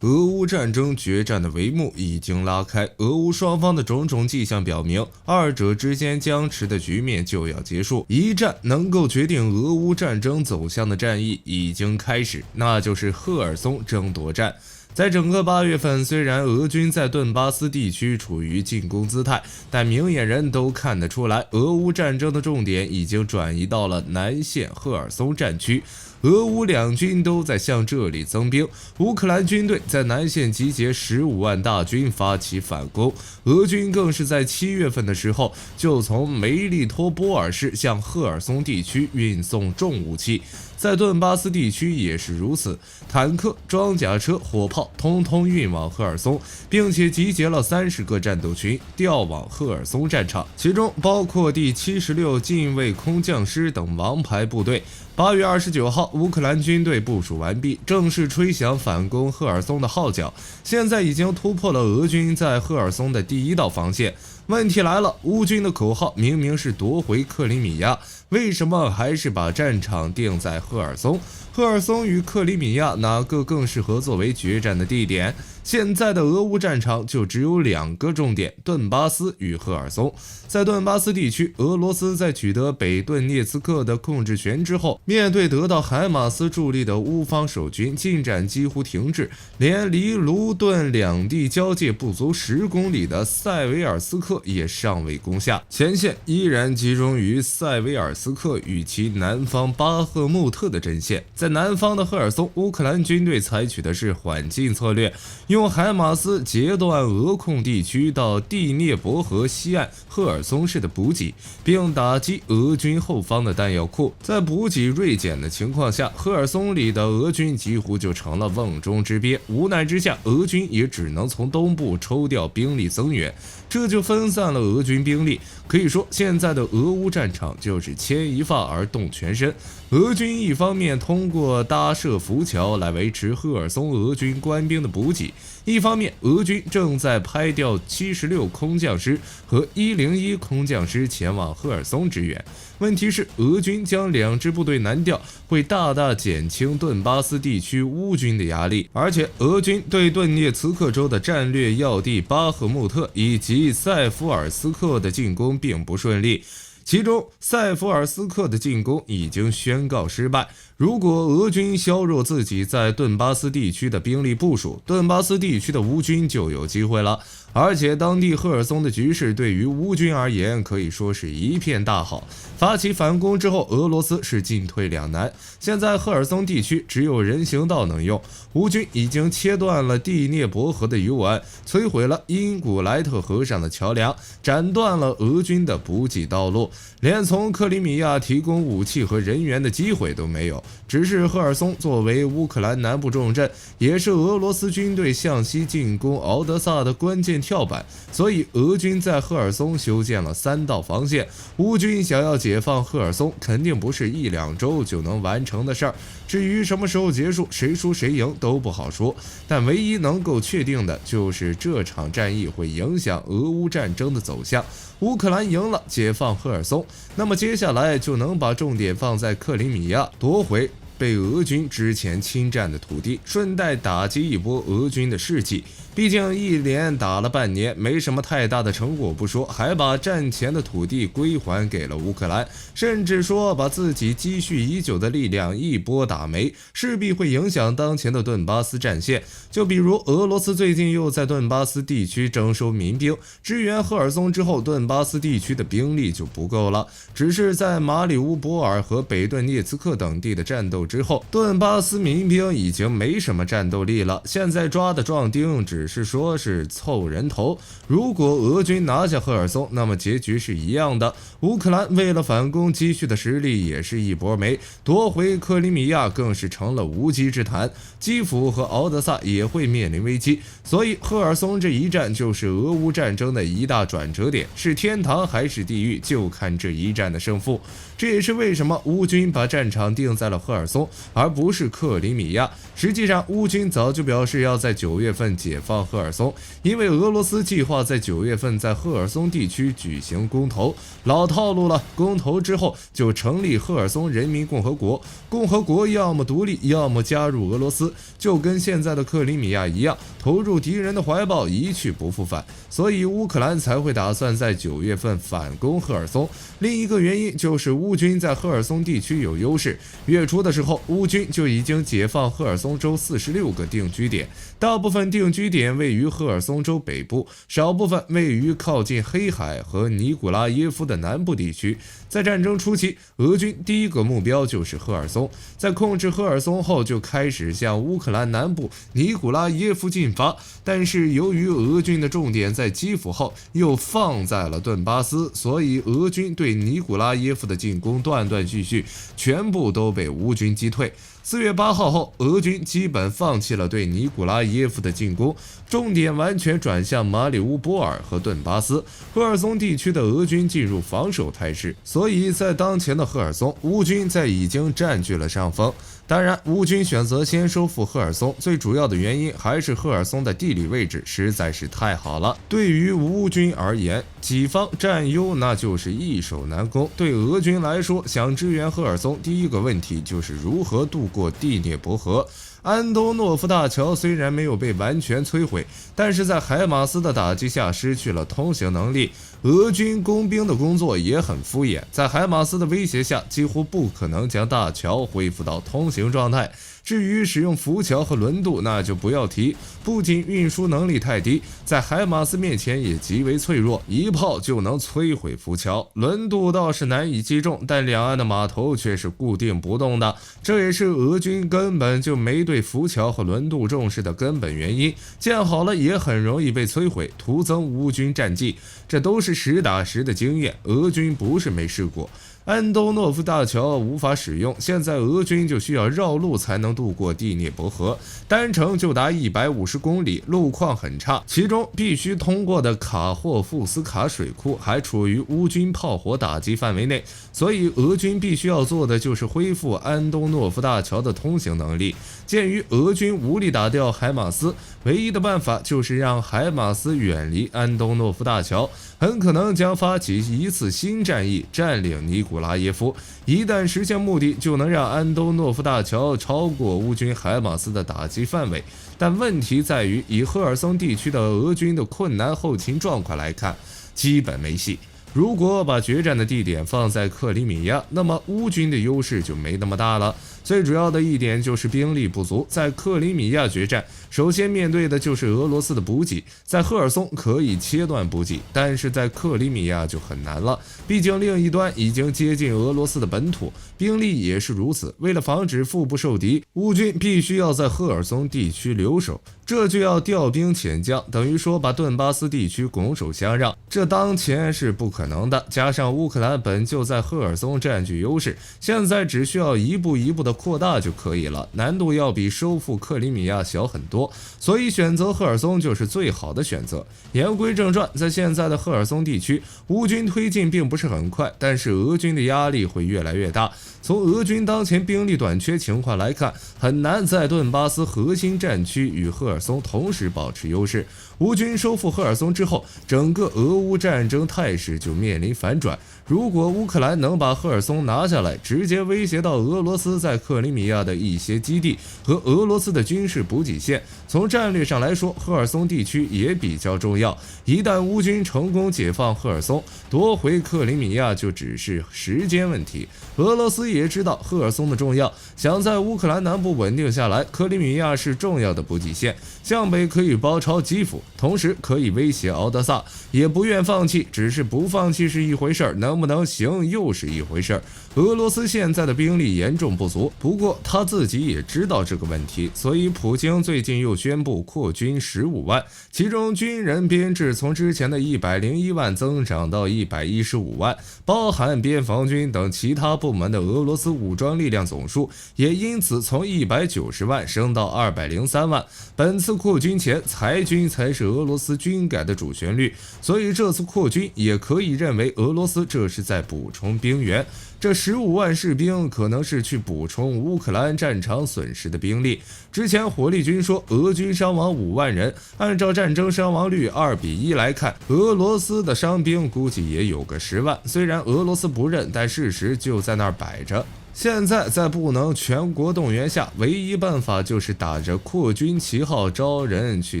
俄乌战争决战的帷幕已经拉开，俄乌双方的种种迹象表明，二者之间僵持的局面就要结束。一战能够决定俄乌战争走向的战役已经开始，那就是赫尔松争夺战。在整个8月份，虽然俄军在顿巴斯地区处于进攻姿态，但明眼人都看得出来，俄乌战争的重点已经转移到了南线赫尔松战区。俄乌两军都在向这里增兵，乌克兰军队在南线集结15万大军发起反攻，俄军更是在7月份的时候就从梅利托波尔市向赫尔松地区运送重武器。在顿巴斯地区也是如此，坦克、装甲车、火炮通通运往赫尔松，并且集结了30个战斗群调往赫尔松战场，其中包括第76近卫空降师等王牌部队。8月29号，乌克兰军队部署完毕，正式吹响反攻赫尔松的号角。现在已经突破了俄军在赫尔松的第一道防线。问题来了，乌军的口号明明是夺回克里米亚，为什么还是把战场定在赫尔松？赫尔松与克里米亚哪个更适合作为决战的地点？现在的俄乌战场就只有2个重点：顿巴斯与赫尔松。在顿巴斯地区，俄罗斯在取得北顿涅茨克的控制权之后，面对得到海马斯助力的乌方守军，进展几乎停滞，连离卢顿两地交界不足10公里的塞维尔斯克也尚未攻下，前线依然集中于塞维尔斯克与其南方巴赫穆特的阵线。在南方的赫尔松，乌克兰军队采取的是缓进策略，用海马斯截断俄控地区到第聂伯河西岸赫尔松市的补给，并打击俄军后方的弹药库。在补给锐减的情况下，赫尔松里的俄军几乎就成了瓮中之鳖。无奈之下，俄军也只能从东部抽调兵力增援，这就分散了俄军兵力。可以说，现在的俄乌战场就是牵一发而动全身。俄军一方面通过搭设浮桥来维持赫尔松俄军官兵的补给，一方面俄军正在派调76空降师和101空降师前往赫尔松支援。问题是，俄军将2支部队南调，会大大减轻顿巴斯地区乌军的压力，而且俄军对顿涅茨克州的战略要地巴赫穆特以及塞夫尔斯克的进攻并不顺利。其中，塞夫尔斯克的进攻已经宣告失败。如果俄军削弱自己在顿巴斯地区的兵力部署，顿巴斯地区的乌军就有机会了。而且，当地赫尔松的局势对于乌军而言可以说是一片大好。发起反攻之后，俄罗斯是进退两难。现在赫尔松地区只有人行道能用，乌军已经切断了第聂伯河的右岸，摧毁了因古莱特河上的桥梁，斩断了俄军的补给道路，连从克里米亚提供武器和人员的机会都没有。只是赫尔松作为乌克兰南部重镇，也是俄罗斯军队向西进攻敖德萨的关键跳板，所以俄军在赫尔松修建了3道防线。乌军想要解放赫尔松，肯定不是1、2周就能完成的事儿。至于什么时候结束，谁输谁赢都不好说。但唯一能够确定的就是这场战役会影响俄乌战争的走向。乌克兰赢了，解放赫尔松，那么接下来就能把重点放在克里米亚，夺回被俄军之前侵占的土地，顺带打击一波俄军的士气。毕竟一连打了半年，没什么太大的成果不说，还把战前的土地归还给了乌克兰，甚至说把自己积蓄已久的力量一波打没，势必会影响当前的顿巴斯战线。就比如俄罗斯最近又在顿巴斯地区征收民兵，支援赫尔松之后，顿巴斯地区的兵力就不够了。只是在马里乌波尔和北顿涅茨克等地的战斗之后，顿巴斯民兵已经没什么战斗力了。现在抓的壮丁只是说是凑人头。如果俄军拿下赫尔松，那么结局是一样的。乌克兰为了反攻积蓄的实力也是一波没，夺回克里米亚更是成了无稽之谈。基辅和敖德萨也会面临危机，所以赫尔松这一战就是俄乌战争的一大转折点，是天堂还是地狱，就看这一战的胜负。这也是为什么乌军把战场定在了赫尔松。松，而不是克里米亚。实际上，乌军早就表示要在9月份解放赫尔松，因为俄罗斯计划在9月份在赫尔松地区举行公投，老套路了。公投之后就成立赫尔松人民共和国，共和国要么独立，要么加入俄罗斯，就跟现在的克里米亚一样，投入敌人的怀抱，一去不复返。所以乌克兰才会打算在9月份反攻赫尔松。另一个原因就是乌军在赫尔松地区有优势，月初的时候，乌军就已经解放赫尔松州46个定居点，大部分定居点位于赫尔松州北部，少部分位于靠近黑海和尼古拉耶夫的南部地区。在战争初期，俄军第一个目标就是赫尔松，在控制赫尔松后，就开始向乌克兰南部尼古拉耶夫进发。但是由于俄军的重点在基辅后，又放在了顿巴斯，所以俄军对尼古拉耶夫的进攻断断续续，全部都被乌军击退。4月8号后，俄军基本放弃了对尼古拉耶夫的进攻，重点完全转向马里乌波尔和顿巴斯。赫尔松地区的俄军进入防守态势，所以在当前的赫尔松，乌军已经占据了上风。当然，乌军选择先收复赫尔松，最主要的原因还是赫尔松的地理位置实在是太好了。对于乌军而言，己方占优那就是易守难攻。对俄军来说，想支援赫尔松，第一个问题就是如何渡过第聂伯河。安东诺夫大桥虽然没有被完全摧毁，但是在海马斯的打击下失去了通行能力。俄军工兵的工作也很敷衍，在海马斯的威胁下，几乎不可能将大桥恢复到通行状态。至于使用浮桥和轮渡，那就不要提，不仅运输能力太低，在海马斯面前也极为脆弱，一炮就能摧毁浮桥。轮渡倒是难以击中，但两岸的码头却是固定不动的，这也是俄军根本就没对浮桥和轮渡重视的根本原因。建好了也很容易被摧毁，徒增乌军战绩。这都是实打实的经验，俄军不是没试过。安东诺夫大桥无法使用，现在俄军就需要绕路才能渡过第聂伯河，单程就达150公里，路况很差，其中必须通过的卡霍夫斯卡水库还处于乌军炮火打击范围内，所以俄军必须要做的就是恢复安东诺夫大桥的通行能力。鉴于俄军无力打掉海马斯，唯一的办法就是让海马斯远离安东诺夫大桥，很可能将发起一次新战役，占领尼古拉耶夫。一旦实现目的，就能让安东诺夫大桥超过乌军海马斯的打击范围。但问题在于，以赫尔松地区的俄军的困难后勤状况来看，基本没戏。如果把决战的地点放在克里米亚，那么乌军的优势就没那么大了。最主要的一点就是兵力不足，在克里米亚决战，首先面对的就是俄罗斯的补给，在赫尔松可以切断补给，但是在克里米亚就很难了，毕竟另一端已经接近俄罗斯的本土，兵力也是如此。为了防止腹部受敌，乌军必须要在赫尔松地区留守，这就要调兵遣将，等于说把顿巴斯地区拱手相让，这当前是不可能的。加上乌克兰本就在赫尔松占据优势，现在只需要一步一步的扩大就可以了，难度要比收复克里米亚小很多，所以选择赫尔松就是最好的选择。言归正传，在现在的赫尔松地区，乌军推进并不是很快，但是俄军的压力会越来越大。从俄军当前兵力短缺情况来看，很难在顿巴斯核心战区与赫尔松同时保持优势。乌军收复赫尔松之后，整个俄乌战争态势就面临反转。如果乌克兰能把赫尔松拿下来，直接威胁到俄罗斯在克里米亚的一些基地和俄罗斯的军事补给线，从战略上来说，赫尔松地区也比较重要。一旦乌军成功解放赫尔松，夺回克里米亚就只是时间问题。俄罗斯也知道赫尔松的重要，想在乌克兰南部稳定下来，克里米亚是重要的补给线，向北可以包抄基辅，同时可以威胁敖德萨，也不愿放弃，只是不放弃是一回事儿，能不能行又是一回事儿。俄罗斯现在的兵力严重不足，不过他自己也知道这个问题，所以普京最近又宣布扩军15万，其中军人编制从之前的101万增长到115万，包含边防军等其他部门的俄罗斯武装力量总数也因此从190万升到203万。本次扩军前，裁军才是俄罗斯军改的主旋律，所以这次扩军也可以认为俄罗斯这是在补充兵源。这15万士兵可能是去补充充乌克兰战场损失的兵力。之前火力军说俄军伤亡5万人，按照战争伤亡率2:1来看，俄罗斯的伤兵估计也有个10万。虽然俄罗斯不认，但事实就在那儿摆着。现在在不能全国动员下，唯一办法就是打着扩军旗号招人去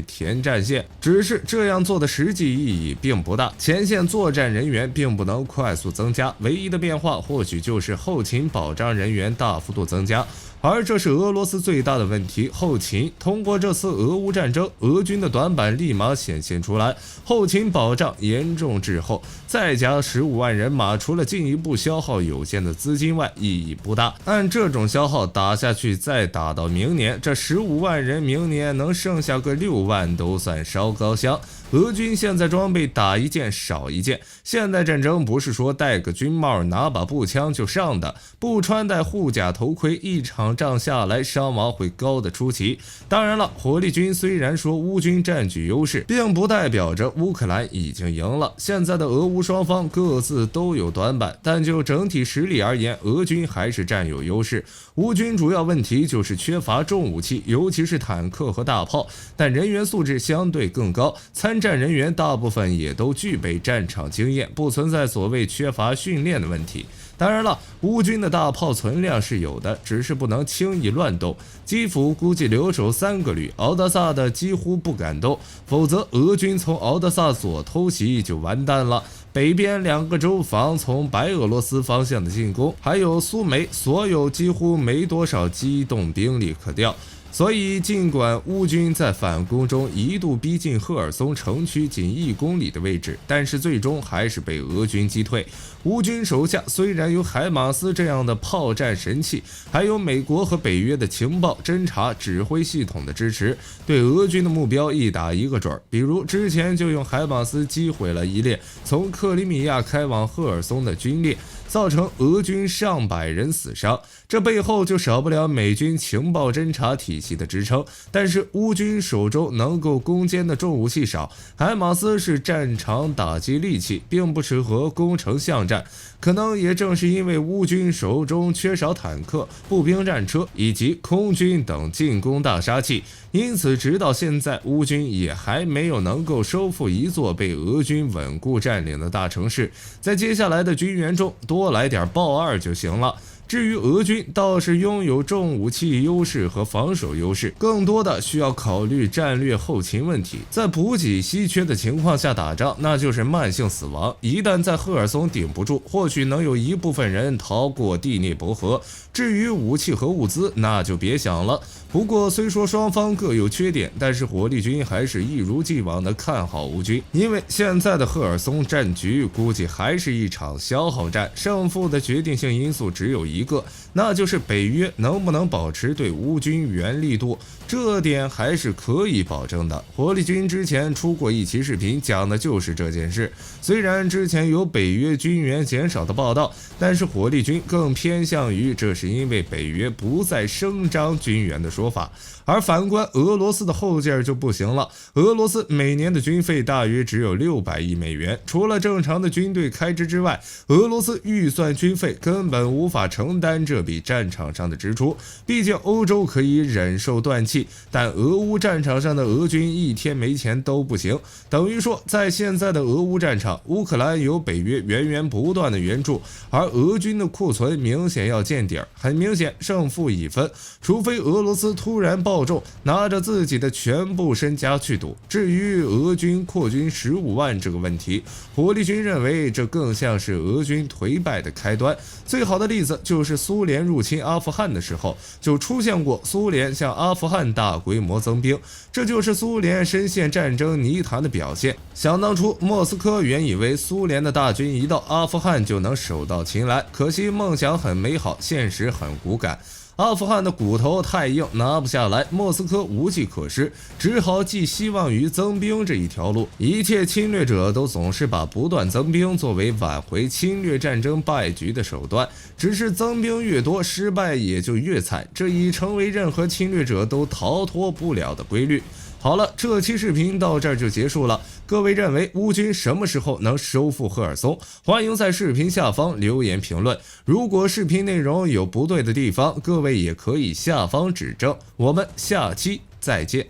填战线，只是这样做的实际意义并不大，前线作战人员并不能快速增加，唯一的变化或许就是后勤保障人员大幅度增加。而这是俄罗斯最大的问题，后勤。通过这次俄乌战争，俄军的短板立马显现出来，后勤保障严重滞后，再加15万人马，除了进一步消耗有限的资金外，意义不大。按这种消耗打下去，再打到明年，这15万人明年能剩下个6万都算烧高香。俄军现在装备打一件少一件，现代战争不是说戴个军帽拿把步枪就上的，不穿戴护甲头盔，一场仗下来伤亡会高的出奇。当然了，火力军虽然说乌军占据优势，并不代表着乌克兰已经赢了。现在的俄乌双方各自都有短板，但就整体实力而言，俄军还是占有优势。乌军主要问题就是缺乏重武器，尤其是坦克和大炮，但人员素质相对更高，参战人员大部分也都具备战场经验，不存在所谓缺乏训练的问题。当然了，乌军的大炮存量是有的，只是不能轻易乱动。基辅估计留守3个旅，敖德萨的几乎不敢动，否则俄军从敖德萨左偷袭就完蛋了。北边2个州防从白俄罗斯方向的进攻，还有苏梅，所有几乎没多少机动兵力可调。所以，尽管乌军在反攻中一度逼近赫尔松城区仅1公里的位置，但是最终还是被俄军击退。乌军手下虽然有海马斯这样的炮战神器，还有美国和北约的情报、侦察、指挥系统的支持，对俄军的目标一打一个准儿。比如之前就用海马斯击毁了一列从克里米亚开往赫尔松的军列，造成俄军上百人死伤，这背后就少不了美军情报侦察体系的支撑。但是乌军手中能够攻坚的重武器少，海马斯是战场打击利器，并不适合攻城巷战。可能也正是因为乌军手中缺少坦克、步兵战车以及空军等进攻大杀器，因此直到现在乌军也还没有能够收复一座被俄军稳固占领的大城市，在接下来的军援中多来点豹2就行了。至于俄军，倒是拥有重武器优势和防守优势，更多的需要考虑战略后勤问题。在补给稀缺的情况下打仗，那就是慢性死亡。一旦在赫尔松顶不住，或许能有一部分人逃过第聂伯河。至于武器和物资，那就别想了。不过虽说双方各有缺点，但是火力军还是一如既往的看好乌军，因为现在的赫尔松战局估计还是一场消耗战，胜负的决定性因素只有一个，那就是北约能不能保持对乌军援力度，这点还是可以保证的。火力军之前出过一期视频，讲的就是这件事。虽然之前有北约军援减少的报道，但是火力军更偏向于这是因为北约不再声张军援的说法。而反观俄罗斯的后劲就不行了，俄罗斯每年的军费大约只有600亿美元，除了正常的军队开支之外，俄罗斯预算军费根本无法承担这笔战场上的支出。毕竟欧洲可以忍受断气，但俄乌战场上的俄军一天没钱都不行。等于说，在现在的俄乌战场，乌克兰有北约源源不断的援助，而俄军的库存明显要见底儿，很明显胜负已分，除非俄罗斯突然暴众，拿着自己的全部身家去赌。至于俄军扩军15万这个问题，火力军认为这更像是俄军颓败的开端。最好的例子就是苏联入侵阿富汗的时候，就出现过苏联向阿富汗大规模增兵，这就是苏联深陷战争泥潭的表现。想当初，莫斯科原以为苏联的大军一到阿富汗就能手到擒来，可惜梦想很美好，现实很骨感。阿富汗的骨头太硬，拿不下来，莫斯科无计可施，只好寄希望于增兵这一条路。一切侵略者都总是把不断增兵作为挽回侵略战争败局的手段，只是增兵越多，失败也就越惨，这已成为任何侵略者都逃脱不了的规律。好了，这期视频到这儿就结束了。各位认为乌军什么时候能收复赫尔松？欢迎在视频下方留言评论。如果视频内容有不对的地方，各位也可以下方指正。我们下期再见。